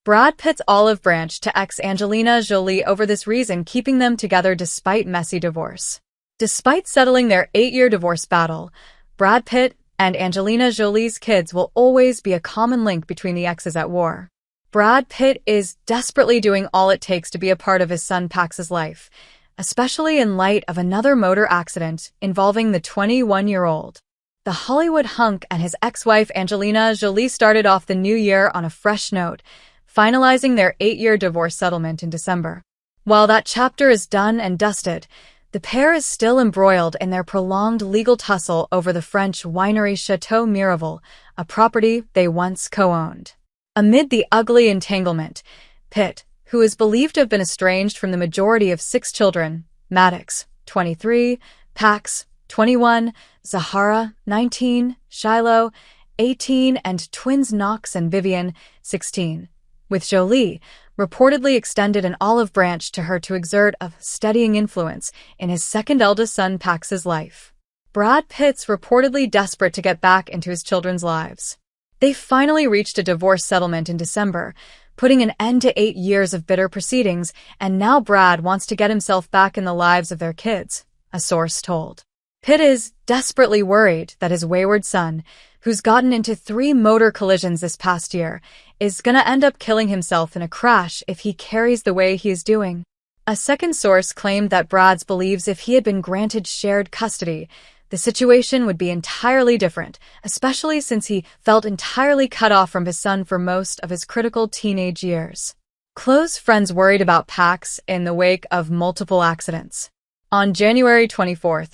Brad Pitt's olive branch to ex-Angelina Jolie over this reason, keeping them together despite messy divorce. Despite settling their 8-year divorce battle, Brad Pitt and Angelina Jolie's kids will always be a common link between the exes at war. Brad Pitt is desperately doing all it takes to be a part of his son Pax's life, especially in light of another motor accident involving the 21-year-old. The Hollywood hunk and his ex-wife Angelina Jolie started off the new year on a fresh note, finalizing their 8-year divorce settlement in December. While that chapter is done and dusted, the pair is still embroiled in their prolonged legal tussle over the French winery Chateau Miraval, a property they once co-owned. Amid the ugly entanglement, Pitt, who is believed to have been estranged from the majority of 6 children, Maddox, 23, Pax, 21, Zahara, 19, Shiloh, 18, and twins Knox and Vivian, 16. With Jolie, reportedly extended an olive branch to her to exert a steadying influence in his second eldest son Pax's life. Brad Pitt's reportedly desperate to get back into his children's lives. They finally reached a divorce settlement in December, putting an end to 8 years of bitter proceedings, and now Brad wants to get himself back in the lives of their kids, a source told. Pitt is desperately worried that his wayward son, who's gotten into 3 motor collisions this past year, is gonna end up killing himself in a crash if he carries the way he is doing. A second source claimed that Brad believes if he had been granted shared custody, the situation would be entirely different, especially since he felt entirely cut off from his son for most of his critical teenage years. Close friends worried about Pax in the wake of multiple accidents. On January 24th,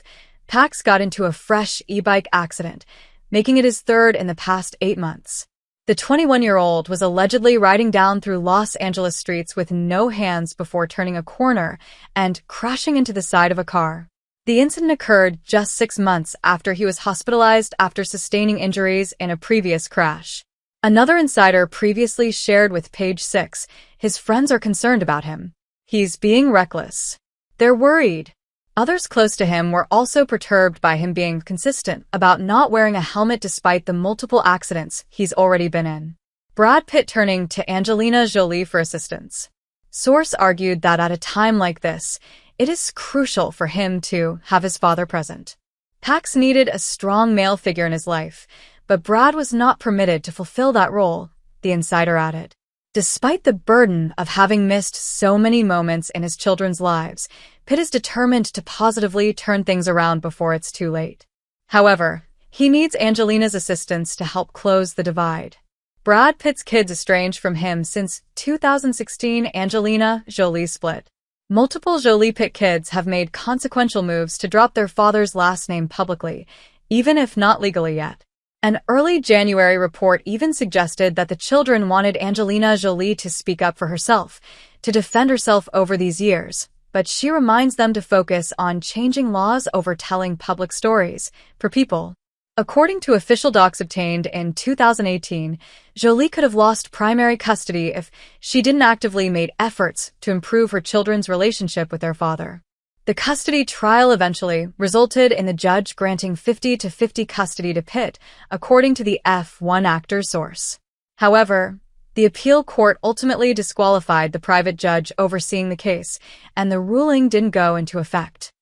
Pax got into a fresh e-bike accident, making it his 3rd in the past 8 months. The 21-year-old was allegedly riding down through Los Angeles streets with no hands before turning a corner and crashing into the side of a car. The incident occurred just 6 months after he was hospitalized after sustaining injuries in a previous crash. Another insider previously shared with Page 6, his friends are concerned about him. He's being reckless. They're worried. Others close to him were also perturbed by him being consistent about not wearing a helmet despite the multiple accidents he's already been in. Brad Pitt turning to Angelina Jolie for assistance. Source argued that at a time like this, it is crucial for him to have his father present. Pax needed a strong male figure in his life, but Brad was not permitted to fulfill that role, the insider added. Despite the burden of having missed so many moments in his children's lives, Pitt is determined to positively turn things around before it's too late. However, he needs Angelina's assistance to help close the divide. Brad Pitt's kids estranged from him since 2016 Angelina Jolie split. Multiple Jolie-Pitt kids have made consequential moves to drop their father's last name publicly, even if not legally yet. An early January report even suggested that the children wanted Angelina Jolie to speak up for herself, to defend herself over these years, but she reminds them to focus on changing laws over telling public stories for people. According to official docs obtained in 2018, Jolie could have lost primary custody if she didn't actively make efforts to improve her children's relationship with their father. The custody trial eventually resulted in the judge granting 50-50 custody to Pitt, according to the F1 actor's source. However, the appeal court ultimately disqualified the private judge overseeing the case, and the ruling didn't go into effect.